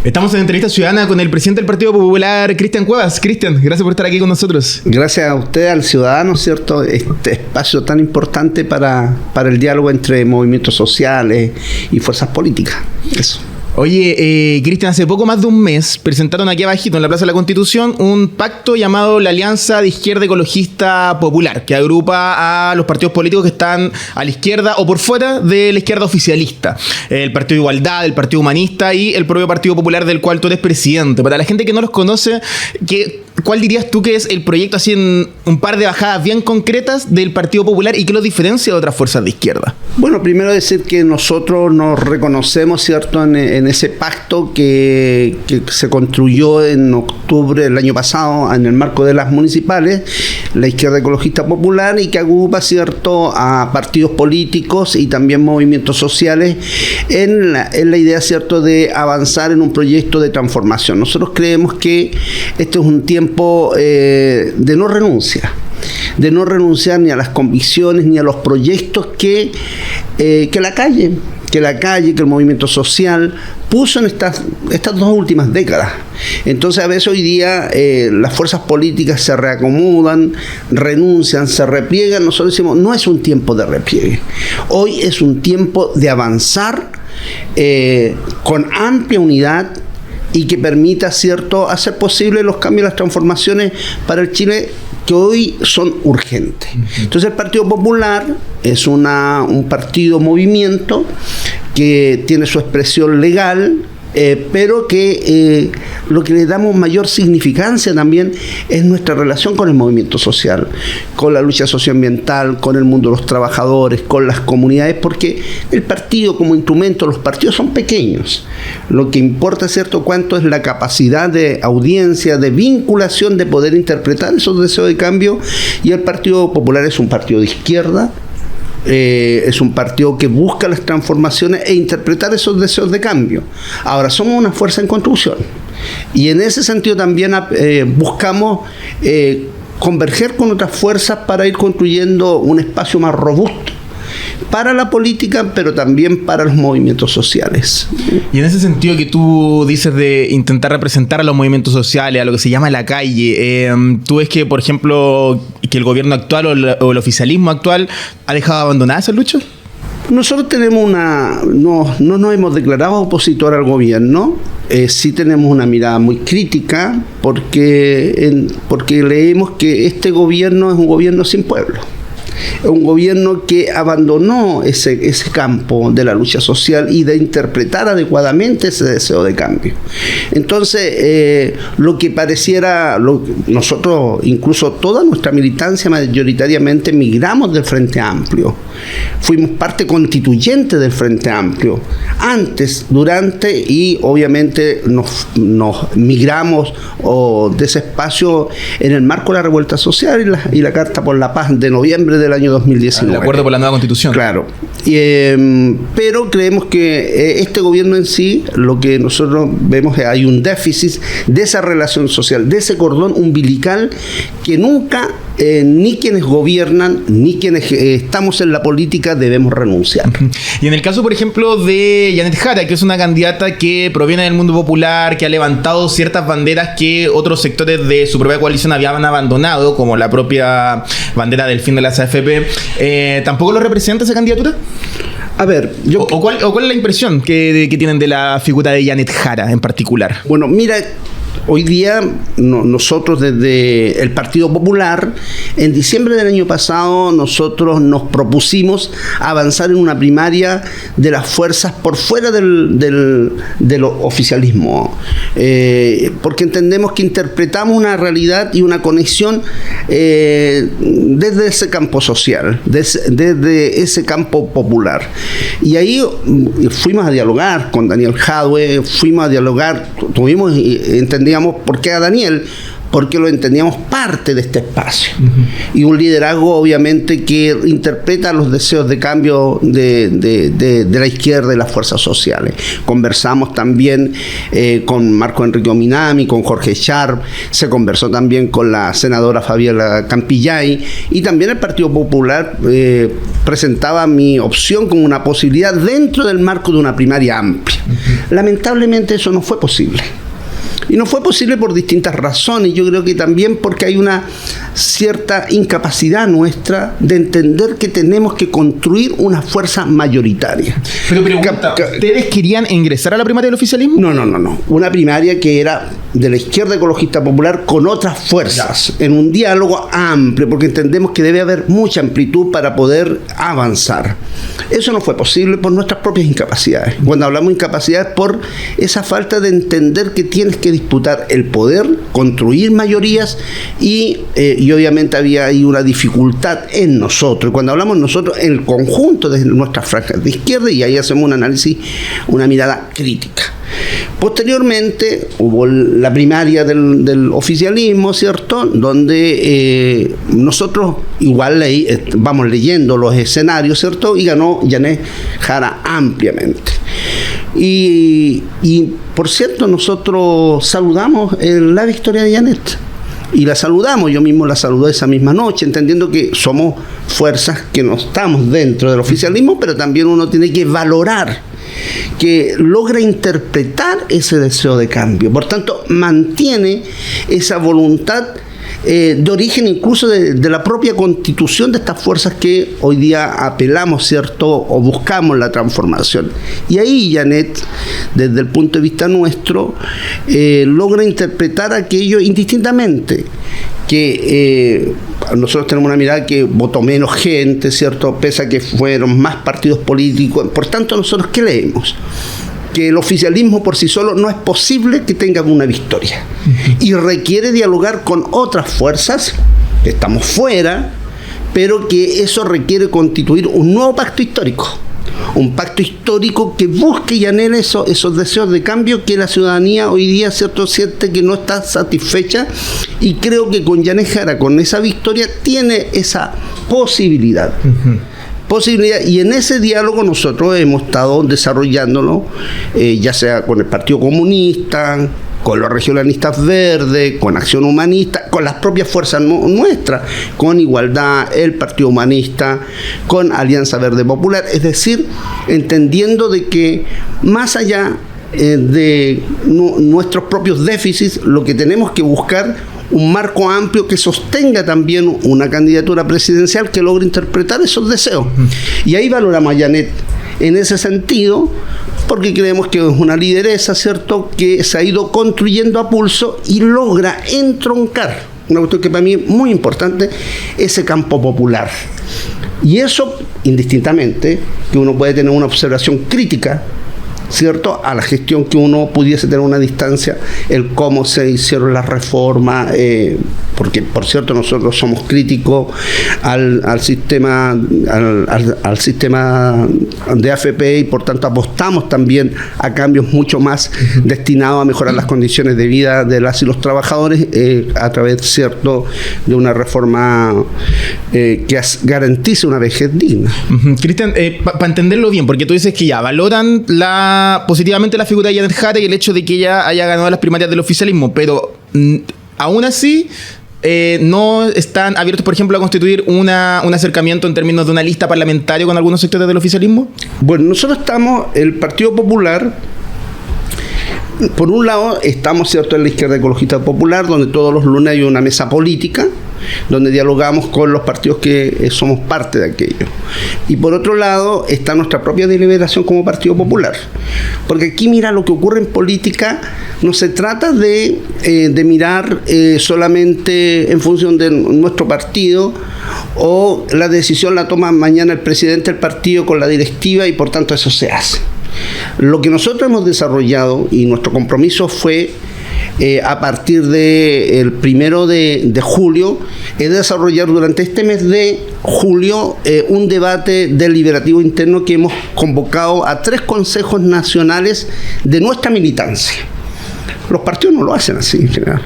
Estamos en Entrevista Ciudadana con el presidente del Partido Popular, Cristian Cuevas. Cristian, gracias por estar aquí con nosotros. Gracias a usted, al ciudadano, ¿cierto? Este espacio tan importante para el diálogo entre movimientos sociales y fuerzas políticas. Eso. Oye, Cristian, hace poco más de un mes presentaron aquí abajito en la Plaza de la Constitución un pacto llamado la Alianza de Izquierda Ecologista Popular, que agrupa a los partidos políticos que están a la izquierda o por fuera de la izquierda oficialista. El Partido de Igualdad, el Partido Humanista y el propio Partido Popular, del cual tú eres presidente. Para la gente que no los conoce, ¿cuál dirías tú que es el proyecto, así en un par de bajadas bien concretas, del Partido Popular y qué lo diferencia de otras fuerzas de izquierda? Bueno, primero decir que nosotros nos reconocemos, ¿cierto?, en ese pacto que se construyó en octubre del año pasado en el marco de las municipales, la Izquierda Ecologista Popular, y que agrupa, ¿cierto?, a partidos políticos y también movimientos sociales en la idea, ¿cierto?, de avanzar en un proyecto de transformación. Nosotros creemos que este es un tiempo de no renuncia. De no renunciar ni a las convicciones ni a los proyectos que la calle, que el movimiento social puso en estas dos últimas décadas. Entonces, a veces hoy día las fuerzas políticas se reacomodan, renuncian, se repliegan. Nosotros decimos, no es un tiempo de repliegue. Hoy es un tiempo de avanzar con amplia unidad y que permita, ¿cierto?, hacer posible los cambios y las transformaciones para el Chile que hoy son urgentes. Entonces, el Partido Popular es un movimiento que tiene su expresión legal, pero que lo que le damos mayor significancia también es nuestra relación con el movimiento social, con la lucha socioambiental, con el mundo de los trabajadores, con las comunidades, porque el partido como instrumento, los partidos son pequeños. Lo que importa, ¿cierto?, cuánto es la capacidad de audiencia, de vinculación, de poder interpretar esos deseos de cambio, y el Partido Popular es un partido de izquierda. Es un partido que busca las transformaciones e interpretar esos deseos de cambio. Ahora, somos una fuerza en construcción y en ese sentido también buscamos converger con otras fuerzas para ir construyendo un espacio más robusto para la política, pero también para los movimientos sociales. Y en ese sentido que tú dices de intentar representar a los movimientos sociales, a lo que se llama la calle, ¿tú ves que, por ejemplo, que el gobierno actual o el oficialismo actual ha dejado abandonada esa lucha? Nosotros tenemos no nos hemos declarado opositor al gobierno, sí tenemos una mirada muy crítica porque leemos que este gobierno es un gobierno sin pueblo. Es un gobierno que abandonó ese campo de la lucha social y de interpretar adecuadamente ese deseo de cambio. Entonces, lo que pareciera, nosotros, incluso toda nuestra militancia mayoritariamente migramos del Frente Amplio. Fuimos parte constituyente del Frente Amplio, antes, durante y obviamente nos migramos de ese espacio en el marco de la revuelta social y la Carta por la Paz de noviembre del año 2019. El acuerdo por la nueva Constitución. Claro. Pero creemos que este gobierno en sí, lo que nosotros vemos es que hay un déficit de esa relación social, de ese cordón umbilical que nunca ni quienes gobiernan ni quienes estamos en la política debemos renunciar. Y en el caso, por ejemplo, de Janet Jara, que es una candidata que proviene del mundo popular, que ha levantado ciertas banderas que otros sectores de su propia coalición habían abandonado, como la propia bandera del fin de las AFP, ¿tampoco lo representa esa candidatura? A ver, ¿Cuál es la impresión que tienen de la figura de Janet Jara en particular? Bueno, mira, hoy día nosotros desde el Partido Popular, en diciembre del año pasado, nosotros nos propusimos avanzar en una primaria de las fuerzas por fuera del oficialismo, porque entendemos que interpretamos una realidad y una conexión desde ese campo social, desde ese campo popular. Y ahí fuimos a dialogar con Daniel Jadwe, entendíamos por qué a Daniel, porque lo entendíamos parte de este espacio. Y un liderazgo obviamente que interpreta los deseos de cambio de la izquierda y las fuerzas sociales. Conversamos también con Marco Enrique Ominami, con Jorge Sharp, se conversó también con la senadora Fabiola Campillay, y también el Partido Popular presentaba mi opción como una posibilidad dentro del marco de una primaria amplia. Lamentablemente eso no fue posible. Y no fue posible por distintas razones. Yo creo que también porque hay una cierta incapacidad nuestra de entender que tenemos que construir una fuerza mayoritaria. Pero pregunta, ¿ustedes querían ingresar a la primaria del oficialismo? No. Una primaria que era de la izquierda ecologista popular con otras fuerzas, en un diálogo amplio, porque entendemos que debe haber mucha amplitud para poder avanzar. Eso no fue posible por nuestras propias incapacidades. Cuando hablamos de incapacidades, por esa falta de entender que tienes que disputar el poder, construir mayorías y obviamente había ahí una dificultad en nosotros. Y cuando hablamos nosotros, en el conjunto de nuestras franjas de izquierda, y ahí hacemos un análisis, una mirada crítica. Posteriormente hubo la primaria del oficialismo, ¿cierto? Donde nosotros igual vamos leyendo los escenarios, ¿cierto? Y ganó Yanet Jara ampliamente. Y por cierto, nosotros saludamos la victoria de Yanet. Y la saludamos, yo mismo la saludé esa misma noche, entendiendo que somos fuerzas que no estamos dentro del oficialismo, pero también uno tiene que valorar que logra interpretar ese deseo de cambio. Por tanto, mantiene esa voluntad de origen incluso de la propia constitución de estas fuerzas que hoy día apelamos, ¿cierto? O buscamos la transformación. Y ahí Yanet, desde el punto de vista nuestro, logra interpretar aquello indistintamente. Que nosotros tenemos una mirada que votó menos gente, ¿cierto? Pese a que fueron más partidos políticos. Por tanto, nosotros, ¿qué leemos? Que el oficialismo por sí solo no es posible que tenga una victoria. Y requiere dialogar con otras fuerzas, que estamos fuera, pero que eso requiere constituir un nuevo pacto histórico. Un pacto histórico que busque y anhele esos deseos de cambio que la ciudadanía hoy día, ¿cierto?, siente que no está satisfecha, y creo que con Yanet Jara, con esa victoria, tiene esa posibilidad. Y en ese diálogo nosotros hemos estado desarrollándolo, ya sea con el Partido Comunista, con los regionalistas verdes, con Acción Humanista, con las propias fuerzas nuestras, con Igualdad, el Partido Humanista, con Alianza Verde Popular, es decir, entendiendo de que más allá de nuestros propios déficits, lo que tenemos que buscar un marco amplio que sostenga también una candidatura presidencial que logre interpretar esos deseos. Y ahí valoramos a Yanet en ese sentido, porque creemos que es una lideresa, ¿cierto?, que se ha ido construyendo a pulso y logra entroncar, una cuestión que para mí es muy importante, ese campo popular. Y eso, indistintamente, que uno puede tener una observación crítica, ¿cierto?, a la gestión, que uno pudiese tener una distancia, el cómo se hicieron las reformas, porque por cierto nosotros somos críticos al sistema de AFP, y por tanto apostamos también a cambios mucho más destinados a mejorar las condiciones de vida de las y los trabajadores, a través, ¿cierto?, de una reforma que garantice una vejez digna. Cristian, para entenderlo bien, porque tú dices que ya valoran positivamente la figura de Yanet Jara y el hecho de que ella haya ganado las primarias del oficialismo, pero aún así no están abiertos, por ejemplo, a constituir un acercamiento en términos de una lista parlamentaria con algunos sectores del oficialismo. Bueno, nosotros estamos, el Partido Popular, por un lado estamos, ¿cierto?, en la izquierda ecologista popular, donde todos los lunes hay una mesa política donde dialogamos con los partidos que somos parte de aquello. Y por otro lado está nuestra propia deliberación como Partido Popular, porque aquí, mira, lo que ocurre en política no se trata de mirar solamente en función de nuestro partido, o la decisión la toma mañana el presidente del partido con la directiva y por tanto eso se hace. Lo que nosotros hemos desarrollado, y nuestro compromiso fue a partir del 1 de julio, es desarrollar durante este mes de julio un debate deliberativo interno que hemos convocado a 3 consejos nacionales de nuestra militancia. Los partidos no lo hacen así en general.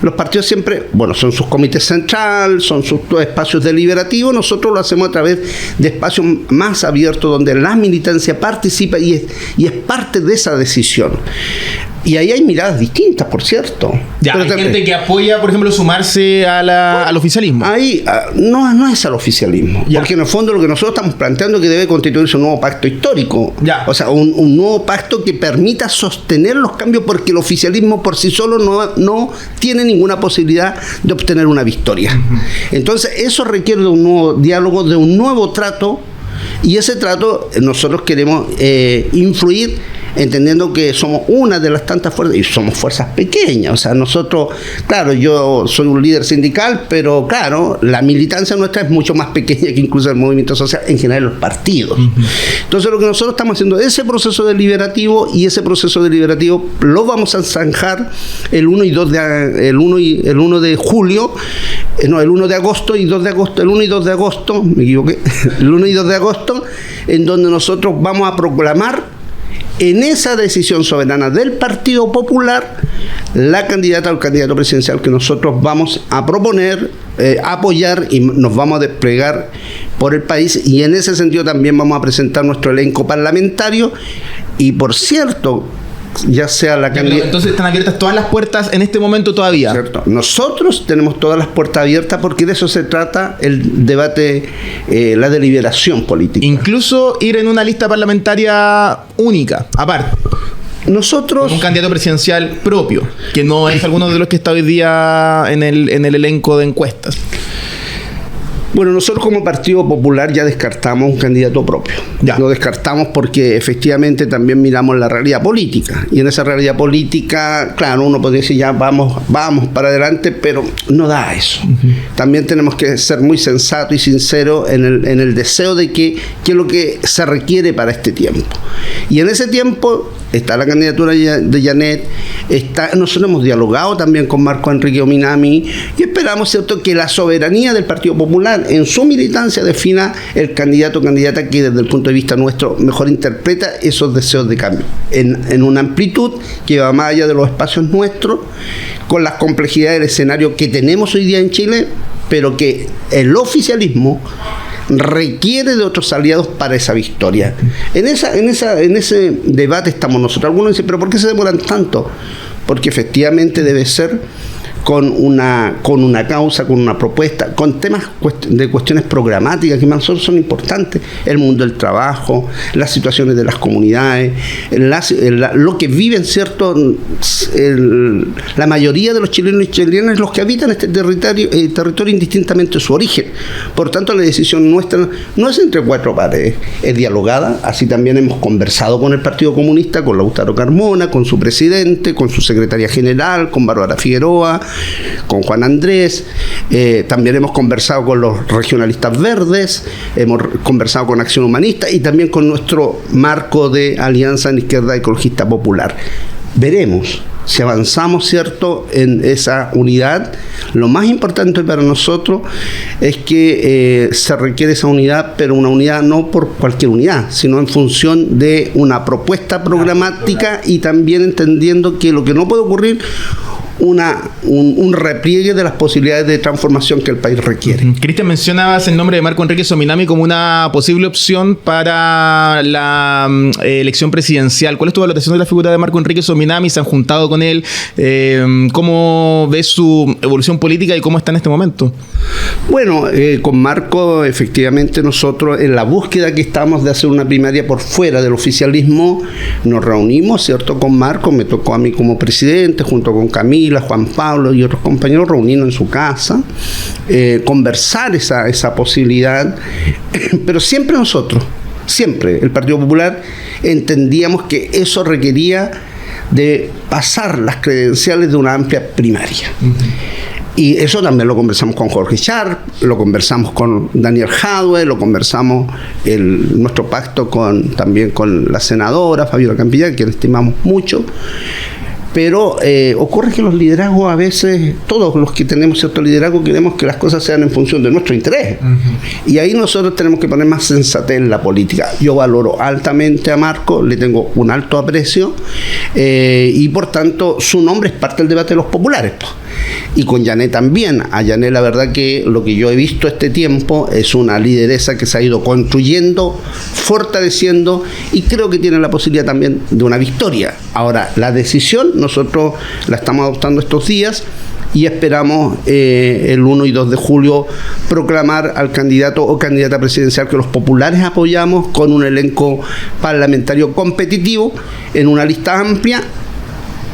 Los partidos siempre, bueno, son sus comités centrales, son sus espacios deliberativos. Nosotros lo hacemos a través de espacios más abiertos donde la militancia participa y es parte de esa decisión. Y ahí hay miradas distintas, por cierto. Ya, hay gente que apoya, por ejemplo, sumarse al oficialismo. Ahí no es al oficialismo. Ya. Porque en el fondo lo que nosotros estamos planteando es que debe constituirse un nuevo pacto histórico. Ya. O sea, un nuevo pacto que permita sostener los cambios, porque el oficialismo por sí solo no tiene ninguna posibilidad de obtener una victoria. Entonces, eso requiere de un nuevo diálogo, de un nuevo trato, y ese trato nosotros queremos influir, entendiendo que somos una de las tantas fuerzas, y somos fuerzas pequeñas. O sea, nosotros, claro, yo soy un líder sindical, pero claro, la militancia nuestra es mucho más pequeña que incluso el movimiento social, en general los partidos. Entonces, lo que nosotros estamos haciendo es ese proceso deliberativo, y ese proceso deliberativo lo vamos a zanjar el 1 de julio, el 1 de agosto y 2 de agosto, el 1 y 2 de agosto, me equivoqué, el 1 y 2 de agosto, en donde nosotros vamos a proclamar en esa decisión soberana del Partido Popular la candidata o el candidato presidencial que nosotros vamos a proponer, apoyar, y nos vamos a desplegar por el país, y en ese sentido también vamos a presentar nuestro elenco parlamentario. Y por cierto, ya sea la candidata... Entonces están abiertas todas las puertas en este momento todavía. Cierto. Nosotros tenemos todas las puertas abiertas, porque de eso se trata el debate, la deliberación política. Incluso ir en una lista parlamentaria única, aparte. Nosotros... Con un candidato presidencial propio, que no es alguno de los que está hoy día en el elenco de encuestas. Bueno, nosotros como Partido Popular ya descartamos un candidato propio. Ya. Lo descartamos porque efectivamente también miramos la realidad política. Y en esa realidad política, claro, uno podría decir ya vamos para adelante, pero no da eso. También tenemos que ser muy sensatos y sinceros en el deseo de qué es lo que se requiere para este tiempo. Y en ese tiempo está la candidatura de Janet, nosotros hemos dialogado también con Marco Enrique Ominami, y esperamos, ¿cierto?, que la soberanía del Partido Popular en su militancia defina el candidato o candidata que desde el punto de vista nuestro mejor interpreta esos deseos de cambio en una amplitud que va más allá de los espacios nuestros, con las complejidades del escenario que tenemos hoy día en Chile, pero que el oficialismo requiere de otros aliados para esa victoria. En ese debate estamos nosotros. Algunos dicen, ¿pero por qué se demoran tanto? Porque efectivamente debe ser con una causa, con una propuesta, con temas de cuestiones programáticas que para nosotros son importantes: el mundo del trabajo, las situaciones de las comunidades, lo que viven, ¿cierto?, la mayoría de los chilenos y chilenas, los que habitan este territorio indistintamente su origen. Por tanto, la decisión nuestra no es entre cuatro paredes, es dialogada. Así también hemos conversado con el Partido Comunista, con Lautaro Carmona, con su presidente, con su secretaria general, con Bárbara Figueroa, con Juan Andrés. También hemos conversado con los regionalistas verdes, hemos conversado con Acción Humanista y también con nuestro marco de Alianza en Izquierda Ecologista Popular. Veremos si avanzamos, ¿cierto?, en esa unidad. Lo más importante para nosotros es que se requiere esa unidad, pero una unidad no por cualquier unidad, sino en función de una propuesta programática, y también entendiendo que lo que no puede ocurrir un repliegue de las posibilidades de transformación que el país requiere. Cristian, mencionabas el nombre de Marco Enrique Sominami como una posible opción para la elección presidencial. ¿Cuál es tu valoración de la figura de Marco Enrique Sominami? ¿Se han juntado con él? ¿Cómo ves su evolución política y cómo está en este momento? Bueno, con Marco, efectivamente, nosotros en la búsqueda que estamos de hacer una primaria por fuera del oficialismo, nos reunimos, ¿cierto?, con Marco. Me tocó a mí como presidente, junto con Camila, Juan Pablo y otros compañeros, reunirnos en su casa, conversar esa posibilidad, pero siempre nosotros, siempre el Partido Popular, entendíamos que eso requería de pasar las credenciales de una amplia primaria. Y eso también lo conversamos con Jorge Sharp, lo conversamos con Daniel Jadwe, lo conversamos nuestro pacto también con la senadora Fabiola Campillán, que la estimamos mucho. Pero ocurre que los liderazgos, a veces, todos los que tenemos cierto liderazgo, queremos que las cosas sean en función de nuestro interés. Y ahí nosotros tenemos que poner más sensatez en la política. Yo valoro altamente a Marco, le tengo un alto aprecio, y por tanto su nombre es parte del debate de los populares. y con Yané también. A Yané la verdad que lo que yo he visto este tiempo es una lideresa que se ha ido construyendo, fortaleciendo, y creo que tiene la posibilidad también de una victoria. Ahora, la decisión nosotros la estamos adoptando estos días y esperamos el 1 y 2 de julio proclamar al candidato o candidata presidencial que los populares apoyamos, con un elenco parlamentario competitivo en una lista amplia.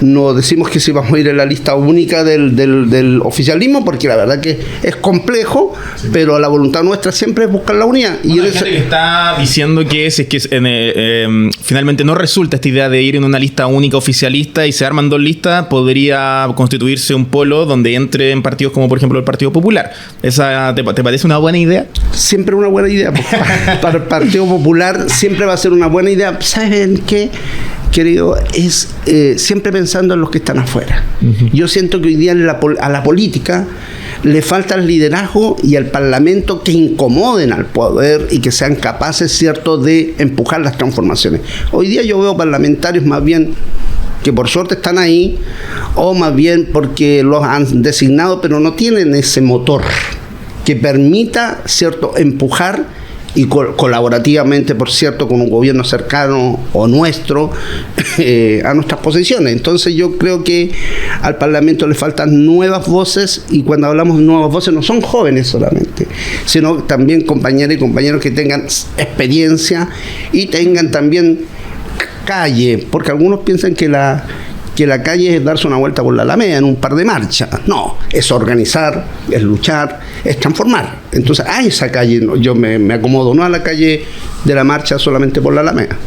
No decimos que si vamos a ir en la lista única del oficialismo, porque la verdad que es complejo, pero la voluntad nuestra siempre es buscar la unidad. Bueno, hay gente que está diciendo que si es que finalmente no resulta esta idea de ir en una lista única oficialista y se arman dos listas, podría constituirse un polo donde entre en partidos como por ejemplo el Partido Popular. ¿Esa te parece una buena idea? Siempre una buena idea. Para el Partido Popular siempre va a ser una buena idea. ¿Saben qué? Querido, es siempre pensando en los que están afuera. Yo siento que hoy día a la política le falta el liderazgo y al Parlamento que incomoden al poder y que sean capaces, ¿cierto?, de empujar las transformaciones. Hoy día yo veo parlamentarios más bien que por suerte están ahí, o más bien porque los han designado, pero no tienen ese motor que permita, ¿cierto?, empujar y colaborativamente, por cierto, con un gobierno cercano o nuestro a nuestras posiciones. Entonces yo creo que al Parlamento le faltan nuevas voces, y cuando hablamos de nuevas voces no son jóvenes solamente, sino también compañeras y compañeros que tengan experiencia y tengan también calle, porque algunos piensan que la calle es darse una vuelta por la Alameda en un par de marchas. No, es organizar, es luchar, es transformar. Entonces a esa calle yo me acomodo, no a la calle de la marcha solamente por la Alameda.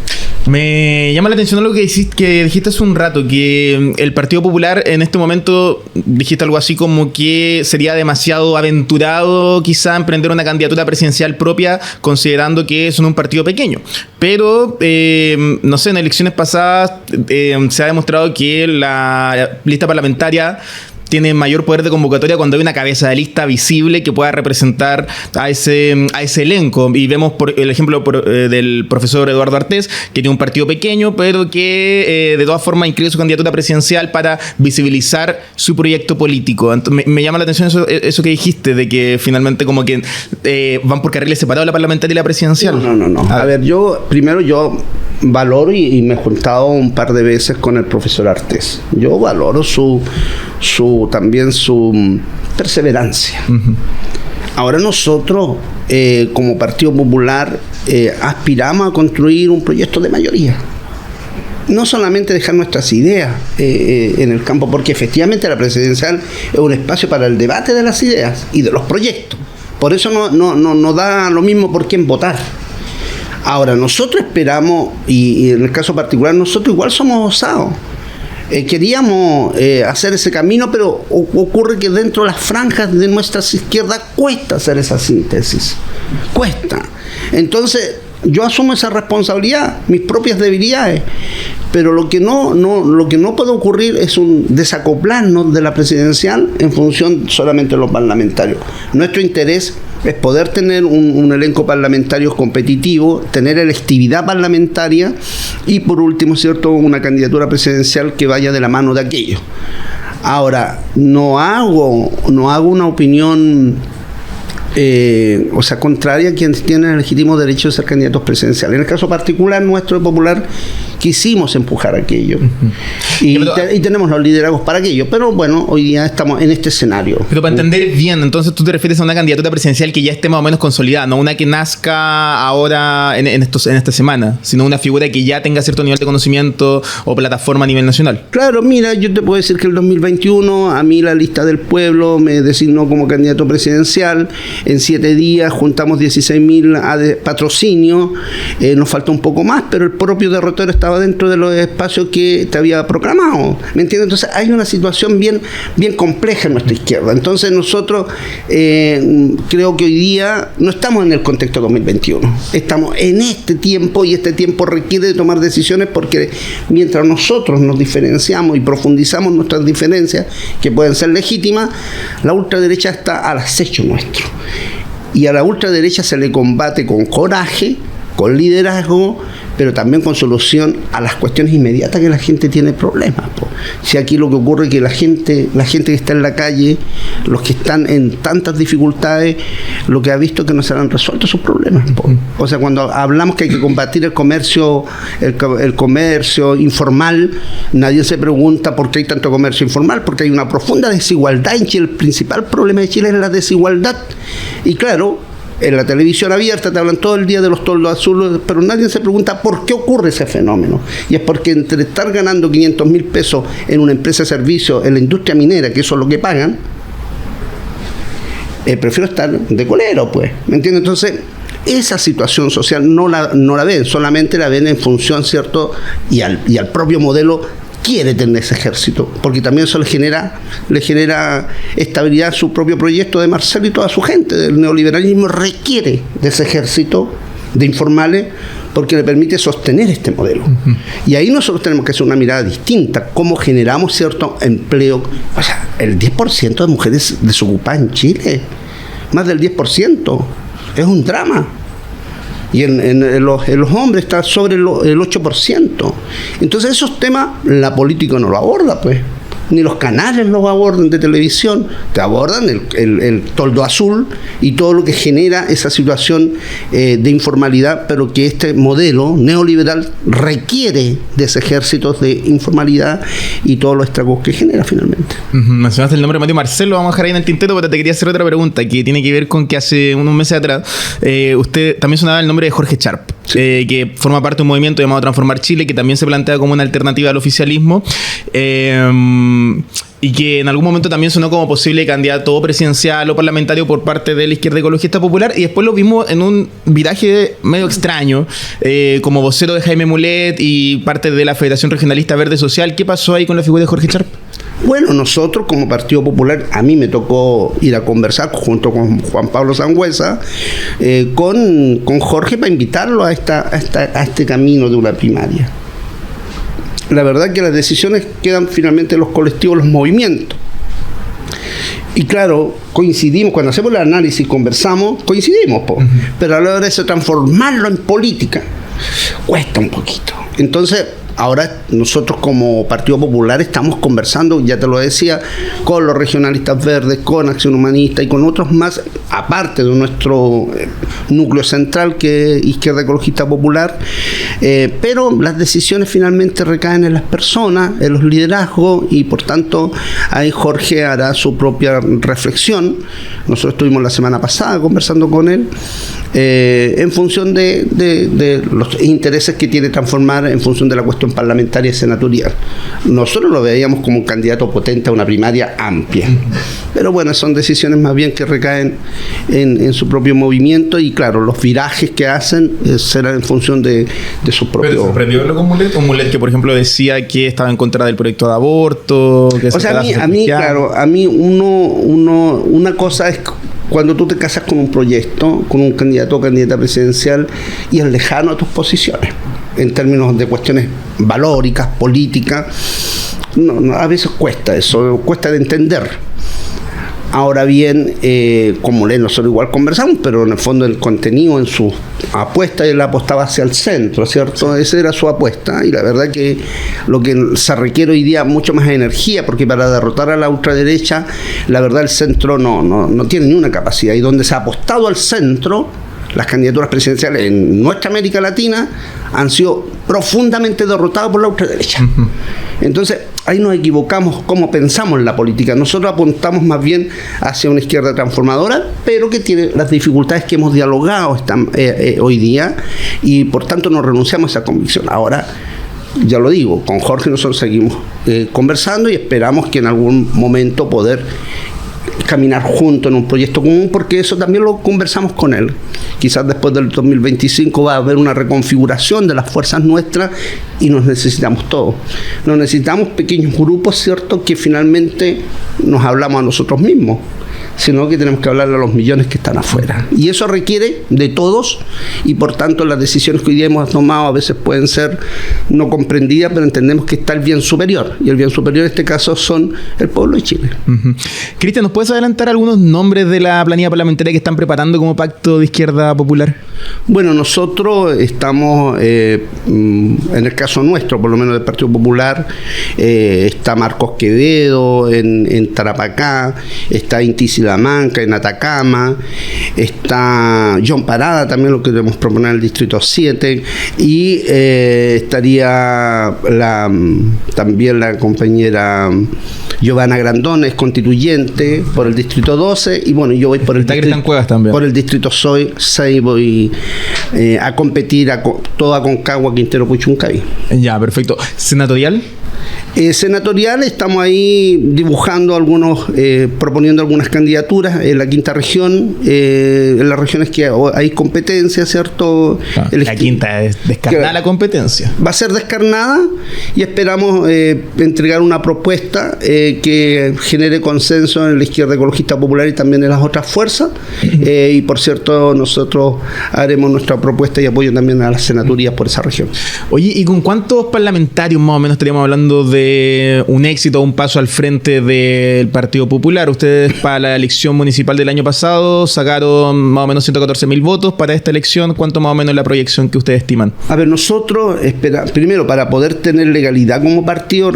Me llama la atención algo que dijiste hace un rato, que el Partido Popular en este momento dijiste algo así como que sería demasiado aventurado quizá emprender una candidatura presidencial propia, considerando que son un partido pequeño. Pero, no sé, en elecciones pasadas se ha demostrado que la lista parlamentaria tiene mayor poder de convocatoria cuando hay una cabeza de lista visible que pueda representar a ese elenco. Y vemos por el ejemplo del profesor Eduardo Artés, que tiene un partido pequeño, pero que de todas formas inscribe su candidatura presidencial para visibilizar su proyecto político. Entonces, me llama la atención eso que dijiste, de que finalmente como que van por carriles separados la parlamentaria y la presidencial. No. A ver, yo valoro y me he juntado un par de veces con el profesor Artés. Yo valoro también su perseverancia. Ahora nosotros, como Partido Popular, aspiramos a construir un proyecto de mayoría. No solamente dejar nuestras ideas en el campo, porque efectivamente la presidencial es un espacio para el debate de las ideas y de los proyectos. Por eso no da lo mismo por quién votar. Ahora, nosotros esperamos, y en el caso particular, nosotros igual somos osados. Queríamos hacer ese camino, pero ocurre que dentro de las franjas de nuestras izquierdas cuesta hacer esa síntesis. Cuesta. Entonces, yo asumo esa responsabilidad, mis propias debilidades, pero lo que no puede ocurrir es un desacoplarnos de la presidencial en función solamente de los parlamentarios. Nuestro interés es poder tener un elenco parlamentario competitivo, tener electividad parlamentaria y, por último, ¿cierto?, una candidatura presidencial que vaya de la mano de aquello. Ahora, no hago una opinión contraria a quienes tienen el legítimo derecho de ser candidatos presidenciales. En el caso particular nuestro de Popular, quisimos empujar aquello. Y tenemos los liderazgos para aquello. Pero bueno, hoy día estamos en este escenario. Pero para entender bien, entonces tú te refieres a una candidatura presidencial que ya esté más o menos consolidada, no una que nazca ahora en esta semana, sino una figura que ya tenga cierto nivel de conocimiento o plataforma a nivel nacional. Claro, mira, yo te puedo decir que el 2021 a mí la lista del pueblo me designó como candidato presidencial. En 7 días juntamos 16.000 patrocinios, nos falta un poco más, pero el propio derrotero estaba dentro de los espacios que te había proclamado, ¿me entiendes? Entonces hay una situación bien compleja en nuestra izquierda. Entonces nosotros creo que hoy día no estamos en el contexto 2021, estamos en este tiempo, y este tiempo requiere de tomar decisiones, porque mientras nosotros nos diferenciamos y profundizamos nuestras diferencias, que pueden ser legítimas, la ultraderecha está al acecho nuestro. Y a la ultraderecha se le combate con coraje, con liderazgo, pero también con solución a las cuestiones inmediatas que la gente tiene problemas. Si aquí lo que ocurre es que la gente que está en la calle, los que están en tantas dificultades, lo que ha visto es que no se han resuelto sus problemas. O sea, cuando hablamos que hay que combatir el comercio informal, nadie se pregunta por qué hay tanto comercio informal, porque hay una profunda desigualdad en Chile. El principal problema de Chile es la desigualdad. Y claro, en la televisión abierta te hablan todo el día de los toldos azules, pero nadie se pregunta por qué ocurre ese fenómeno. Y es porque entre estar ganando 500.000 pesos en una empresa de servicios, en la industria minera, que eso es lo que pagan, prefiero estar de colero, pues. ¿Me entiendes? Entonces, esa situación social no la ven, solamente la ven en función, ¿cierto? Y al propio modelo quiere tener ese ejército, porque también eso le genera estabilidad a su propio proyecto de Marcelo y toda su gente. El neoliberalismo requiere de ese ejército de informales porque le permite sostener este modelo. Y ahí nosotros tenemos que hacer una mirada distinta, cómo generamos cierto empleo. O sea, el 10% de mujeres desocupadas en Chile, más del 10%, es un drama. Y en los hombres está sobre el 8%. Entonces esos temas la política no lo aborda, pues. Ni los canales los abordan de televisión, te abordan el toldo azul y todo lo que genera esa situación de informalidad, pero que este modelo neoliberal requiere de ese ejército de informalidad y todos los estragos que genera finalmente. Mencionaste el nombre de Mateo Marcelo, vamos a dejar ahí en el tintero, pero te quería hacer otra pregunta que tiene que ver con que hace unos meses atrás usted también sonaba el nombre de Jorge Sharp, sí, que forma parte de un movimiento llamado Transformar Chile, que también se plantea como una alternativa al oficialismo. Y que en algún momento también sonó como posible candidato presidencial o parlamentario por parte de la izquierda ecologista popular, y después lo vimos en un viraje medio extraño, como vocero de Jaime Mulet y parte de la Federación Regionalista Verde Social. ¿Qué pasó ahí con la figura de Jorge Sharp? Bueno, nosotros como Partido Popular, a mí me tocó ir a conversar junto con Juan Pablo Sangüesa, con Jorge, para invitarlo a este camino de una primaria. La verdad que las decisiones quedan finalmente en los colectivos, los movimientos. Y claro, coincidimos, cuando hacemos el análisis, conversamos, coincidimos, pero a la hora de eso, transformarlo en política, cuesta un poquito. Entonces, ahora nosotros como Partido Popular estamos conversando, ya te lo decía, con los regionalistas verdes, con Acción Humanista y con otros más, aparte de nuestro núcleo central que es Izquierda Ecologista Popular, pero las decisiones finalmente recaen en las personas, en los liderazgos, y por tanto ahí Jorge hará su propia reflexión. Nosotros estuvimos la semana pasada conversando con él en función de los intereses que tiene transformar en función de la cuestión parlamentaria y senatorial. Nosotros lo veíamos como un candidato potente a una primaria amplia, pero bueno, son decisiones más bien que recaen en su propio movimiento, y claro, los virajes que hacen serán en función de sus propios... ¿Pero sorprendió verlo con Mulet? Un Mulet que, por ejemplo, decía que estaba en contra del proyecto de aborto, que o sea, a mí claro, a mí una cosa es cuando tú te casas con un proyecto, con un candidato o candidata presidencial, y es lejano a tus posiciones en términos de cuestiones valóricas, políticas. No, a veces cuesta eso, cuesta de entender. Ahora bien, como nosotros igual conversamos, pero en el fondo el contenido en su apuesta, él apostaba hacia el centro, ¿cierto? Esa era su apuesta, y la verdad que lo que se requiere hoy día mucho más energía, porque para derrotar a la ultraderecha, la verdad el centro no tiene ni una capacidad, y donde se ha apostado al centro, las candidaturas presidenciales en nuestra América Latina han sido profundamente derrotadas por la ultraderecha. Entonces, ahí nos equivocamos cómo pensamos en la política. Nosotros apuntamos más bien hacia una izquierda transformadora, pero que tiene las dificultades que hemos dialogado hoy día, y por tanto no renunciamos a esa convicción. Ahora, ya lo digo, con Jorge nosotros seguimos conversando, y esperamos que en algún momento poder caminar juntos en un proyecto común, porque eso también lo conversamos con él. Quizás después del 2025 va a haber una reconfiguración de las fuerzas nuestras, y nos necesitamos todos. Nos necesitamos pequeños grupos, ¿cierto?, que finalmente nos hablamos a nosotros mismos. sino que tenemos que hablarle a los millones que están afuera. Y eso requiere de todos, y por tanto las decisiones que hoy día hemos tomado a veces pueden ser no comprendidas, pero entendemos que está el bien superior, y el bien superior en este caso son el pueblo de Chile. Cristian, ¿nos puedes adelantar algunos nombres de la planilla parlamentaria que están preparando como pacto de izquierda popular? Bueno, nosotros estamos, en el caso nuestro, por lo menos del Partido Popular, está Marcos Quevedo en Tarapacá, está Inti Silamanca en Atacama, está John Parada, también lo que queremos proponer en el Distrito 7, y estaría también la compañera Giovanna Grandón, es constituyente por el Distrito 12, y bueno, yo voy por el Distrito 6, voy a competir toda Aconcagua, Quintero, Puchuncaví. Ya, perfecto. ¿Senatorial? Senatorial, estamos ahí dibujando proponiendo algunas candidaturas en la quinta región, en las regiones que hay competencia, ¿cierto? La quinta es descarnada la competencia. Va a ser descarnada y esperamos entregar una propuesta que genere consenso en la izquierda ecologista popular y también en las otras fuerzas. Y por cierto, nosotros haremos nuestra propuesta y apoyo también a las senaturías por esa región. Oye, ¿y con cuántos parlamentarios más o menos estaríamos hablando de un éxito o un paso al frente del Partido Popular? Ustedes para la elección municipal del año pasado sacaron más o menos 114.000 votos. Para esta elección, ¿cuánto más o menos es la proyección que ustedes estiman? A ver, nosotros, primero, para poder tener legalidad como partido,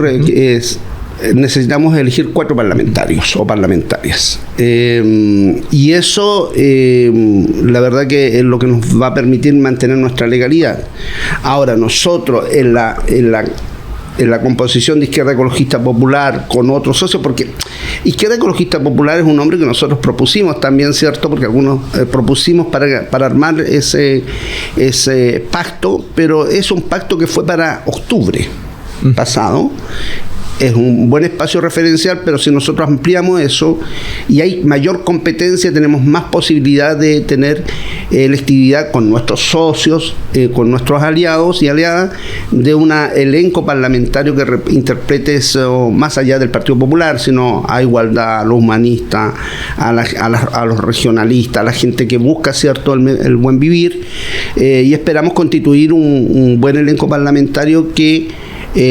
necesitamos elegir 4 parlamentarios o parlamentarias. Y eso, la verdad que es lo que nos va a permitir mantener nuestra legalidad. Ahora, nosotros en la composición de Izquierda Ecologista Popular con otros socios, porque Izquierda Ecologista Popular es un nombre que nosotros propusimos también, ¿cierto? Porque algunos propusimos para armar ese pacto, pero es un pacto que fue para octubre pasado. Es un buen espacio referencial, pero si nosotros ampliamos eso y hay mayor competencia, tenemos más posibilidad de tener electividad con nuestros socios, con nuestros aliados y aliadas, de un elenco parlamentario que interprete eso más allá del Partido Popular, sino a igualdad, a los humanistas, a los regionalistas, a la gente que busca, ¿cierto?, el buen vivir, y esperamos constituir un buen elenco parlamentario que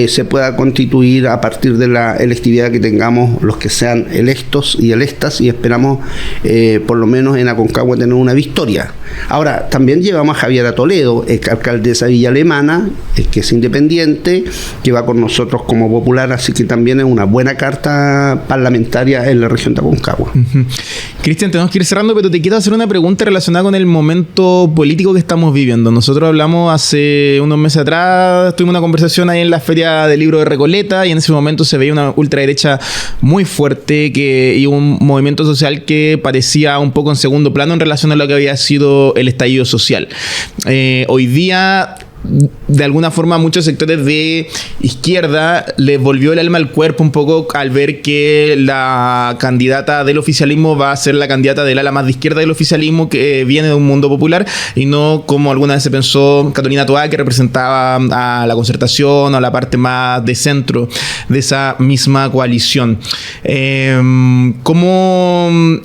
se pueda constituir a partir de la electividad que tengamos los que sean electos y electas, y esperamos por lo menos en Aconcagua tener una victoria. Ahora, también llevamos a Javiera Toledo, alcaldesa de Villa Alemana, que es independiente, que va con nosotros como popular, así que también es una buena carta parlamentaria en la región de Aconcagua. Cristian, tenemos que ir cerrando, pero te quiero hacer una pregunta relacionada con el momento político que estamos viviendo. Nosotros hablamos hace unos meses atrás, tuvimos una conversación ahí en la Feria del Libro de Recoleta, y en ese momento se veía una ultraderecha muy fuerte y un movimiento social que parecía un poco en segundo plano en relación a lo que había sido el estallido social. Hoy día, de alguna forma, muchos sectores de izquierda les volvió el alma al cuerpo un poco al ver que la candidata del oficialismo va a ser la candidata del ala más de izquierda del oficialismo, que viene de un mundo popular, y no como alguna vez se pensó Catalina Toá, que representaba a la Concertación o a la parte más de centro de esa misma coalición. ¿Cómo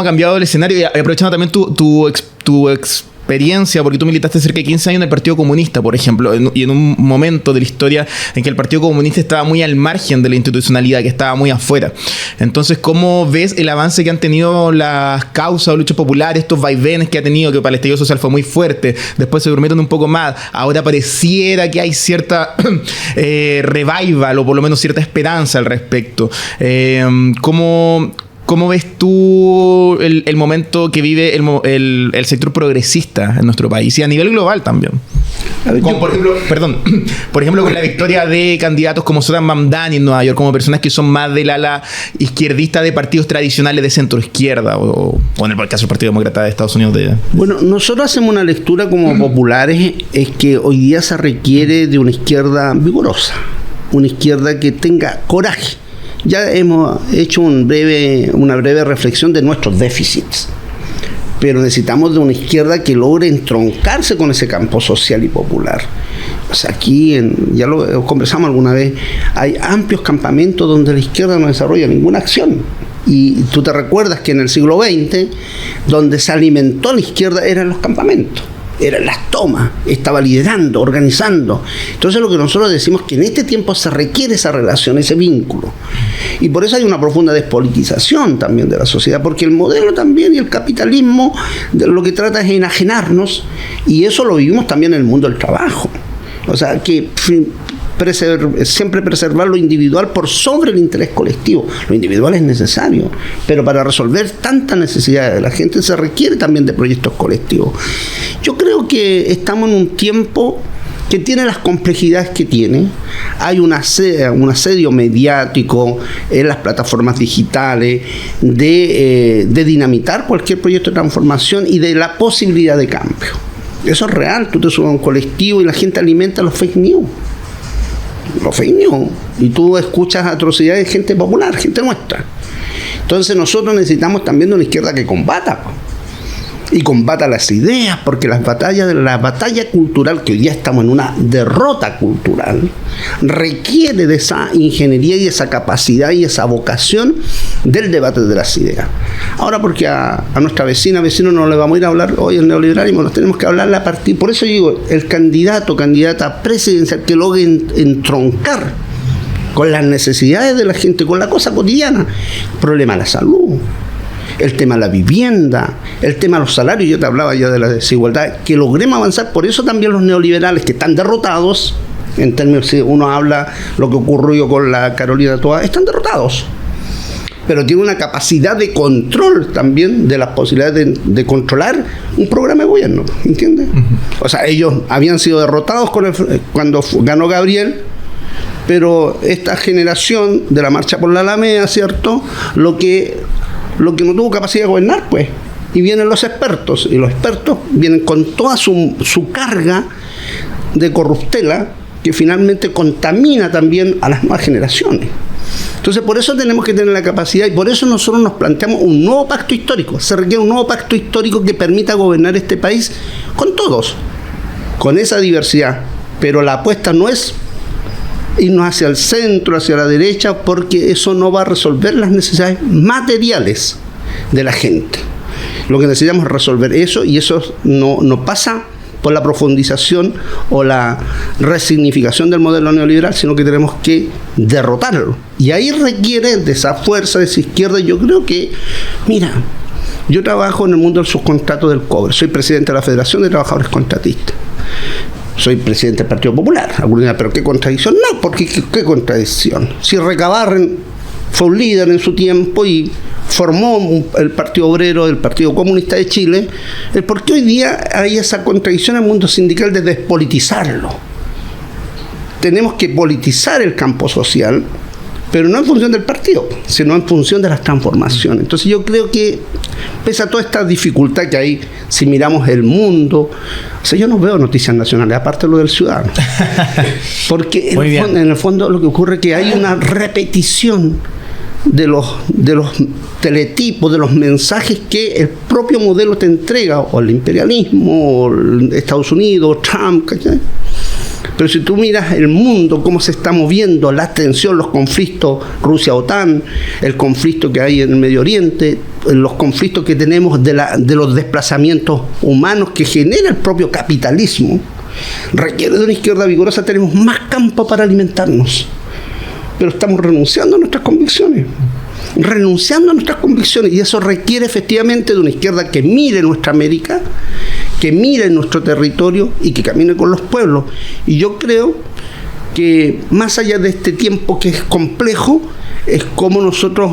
ha cambiado el escenario? Y aprovechando también tu experiencia, porque tú militaste cerca de 15 años en el Partido Comunista, por ejemplo, y en un momento de la historia en que el Partido Comunista estaba muy al margen de la institucionalidad, que estaba muy afuera. Entonces, ¿cómo ves el avance que han tenido las causas o luchas populares, estos vaivenes que ha tenido, que para el estallido social fue muy fuerte, después se durmieron un poco más, ahora pareciera que hay cierta revival, o por lo menos cierta esperanza al respecto? ¿Cómo ves tú el momento que vive el sector progresista en nuestro país y a nivel global también? Por ejemplo, con la victoria de candidatos como Zoran Mamdani en Nueva York, como personas que son más del ala izquierdista de partidos tradicionales de centro izquierda, o en el caso del Partido Demócrata de Estados Unidos. Bueno, nosotros hacemos una lectura como populares, es que hoy día se requiere de una izquierda vigorosa, una izquierda que tenga coraje. Ya hemos hecho una breve reflexión de nuestros déficits, pero necesitamos de una izquierda que logre entroncarse con ese campo social y popular. O sea, aquí, ya lo conversamos alguna vez, hay amplios campamentos donde la izquierda no desarrolla ninguna acción. Y tú te recuerdas que en el siglo XX, donde se alimentó la izquierda eran los campamentos, eran las tomas, estaba liderando, organizando. Entonces lo que nosotros decimos es que en este tiempo se requiere esa relación, ese vínculo. Y por eso hay una profunda despolitización también de la sociedad, porque el modelo también y el capitalismo lo que trata es enajenarnos, y eso lo vivimos también en el mundo del trabajo. O sea, que siempre preservar lo individual por sobre el interés colectivo. Lo individual es necesario, pero para resolver tantas necesidades de la gente se requiere también de proyectos colectivos. Yo creo que estamos en un tiempo que tiene las complejidades que tiene. Hay un asedio mediático en las plataformas digitales de dinamitar cualquier proyecto de transformación y de la posibilidad de cambio. Eso es real. Tú te subes a un colectivo y la gente alimenta los fake news. Y tú escuchas atrocidades de gente popular, gente nuestra. Entonces nosotros necesitamos también de una izquierda que combata y combata las ideas, porque la batalla cultural, que hoy día estamos en una derrota cultural, requiere de esa ingeniería y esa capacidad y esa vocación del debate de las ideas. Ahora, porque a nuestra vecino no le vamos a ir a hablar hoy el neoliberalismo, nos tenemos que hablarle a partir. Por eso digo, el candidata presidencial que logre entroncar con las necesidades de la gente, con la cosa cotidiana, el problema de la salud, el tema de la vivienda, el tema de los salarios, yo te hablaba ya de la desigualdad, que logremos avanzar. Por eso también los neoliberales que están derrotados, en términos, si uno habla lo que ocurrió con la Carolina Toa, están derrotados, pero tienen una capacidad de control también de las posibilidades de controlar un programa de gobierno, ¿entiendes? O sea, ellos habían sido derrotados cuando ganó Gabriel, pero esta generación de la Marcha por la Alameda, ¿cierto?, lo que no tuvo capacidad de gobernar, pues. Y vienen los expertos, y los expertos vienen con toda su carga de corruptela, que finalmente contamina también a las nuevas generaciones. Entonces, por eso tenemos que tener la capacidad, y por eso nosotros nos planteamos un nuevo pacto histórico. Se requiere un nuevo pacto histórico que permita gobernar este país con todos, con esa diversidad. Pero la apuesta no es irnos hacia el centro, hacia la derecha, porque eso no va a resolver las necesidades materiales de la gente. Lo que necesitamos es resolver eso, y eso no pasa por la profundización o la resignificación del modelo neoliberal, sino que tenemos que derrotarlo. Y ahí requiere de esa fuerza, de esa izquierda. Yo creo que, mira, yo trabajo en el mundo del subcontrato del cobre, soy presidente de la Federación de Trabajadores Contratistas. Soy presidente del Partido Popular. Algunos dirán, ¿pero qué contradicción? No, porque ¿qué contradicción? Si Recabarren fue un líder en su tiempo y formó el Partido Obrero, el Partido Comunista de Chile, ¿por qué hoy día hay esa contradicción en el mundo sindical de despolitizarlo? Tenemos que politizar el campo social, pero no en función del partido, sino en función de las transformaciones. Entonces yo creo que, pese a toda esta dificultad que hay, si miramos el mundo, o sea, yo no veo noticias nacionales, aparte de lo del Ciudadano. Porque en el fondo lo que ocurre es que hay una repetición de los teletipos, de los mensajes que el propio modelo te entrega, o el imperialismo, o Estados Unidos, Trump, ¿cachai? Pero si tú miras el mundo, cómo se está moviendo la tensión, los conflictos Rusia-OTAN, el conflicto que hay en el Medio Oriente, los conflictos que tenemos de los desplazamientos humanos que genera el propio capitalismo, requiere de una izquierda vigorosa. Tenemos más campo para alimentarnos, pero estamos renunciando a nuestras convicciones. Y eso requiere efectivamente de una izquierda que mire nuestra América, que mire nuestro territorio y que camine con los pueblos. Y yo creo que más allá de este tiempo que es complejo, es como nosotros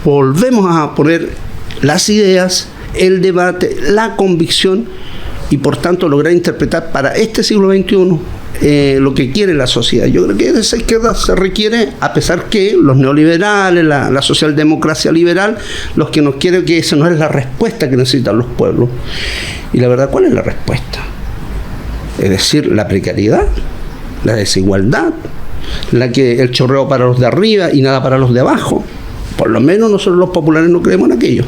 volvemos a poner las ideas, el debate, la convicción, y por tanto lograr interpretar para este siglo XXI lo que quiere la sociedad. Yo creo que de esa izquierda se requiere, a pesar que los neoliberales, la socialdemocracia liberal, los que nos quieren, que esa no es la respuesta que necesitan los pueblos. Y la verdad, ¿cuál es la respuesta? Es decir, la precariedad, la desigualdad, el chorreo para los de arriba y nada para los de abajo. Por lo menos nosotros los populares no creemos en aquello.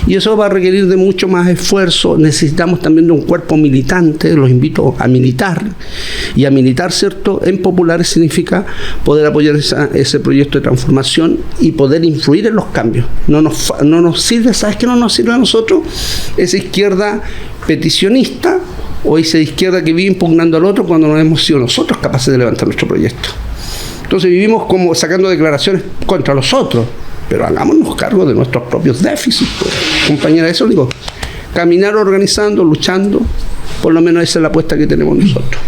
Y eso va a requerir de mucho más esfuerzo. Necesitamos también de un cuerpo militante. Los invito a militar. Y a militar, ¿cierto? En populares significa poder apoyar ese proyecto de transformación y poder influir en los cambios. No nos sirve, ¿sabes qué no nos sirve a nosotros? Esa izquierda peticionista o esa izquierda que vive impugnando al otro cuando no hemos sido nosotros capaces de levantar nuestro proyecto. Entonces vivimos como sacando declaraciones contra los otros, pero hagámonos cargo de nuestros propios déficits. Pues. Compañera, eso digo, caminar organizando, luchando, por lo menos esa es la apuesta que tenemos nosotros.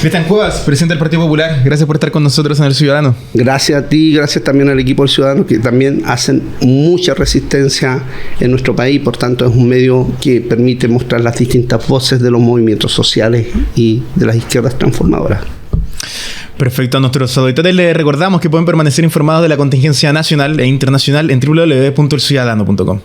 Cristian Cuevas, presidente del Partido Popular, gracias por estar con nosotros en El Ciudadano. Gracias a ti, gracias también al equipo del Ciudadano, que también hacen mucha resistencia en nuestro país, por tanto es un medio que permite mostrar las distintas voces de los movimientos sociales y de las izquierdas transformadoras. Perfecto, a nuestros auditores les recordamos que pueden permanecer informados de la contingencia nacional e internacional en www.elciudadano.com.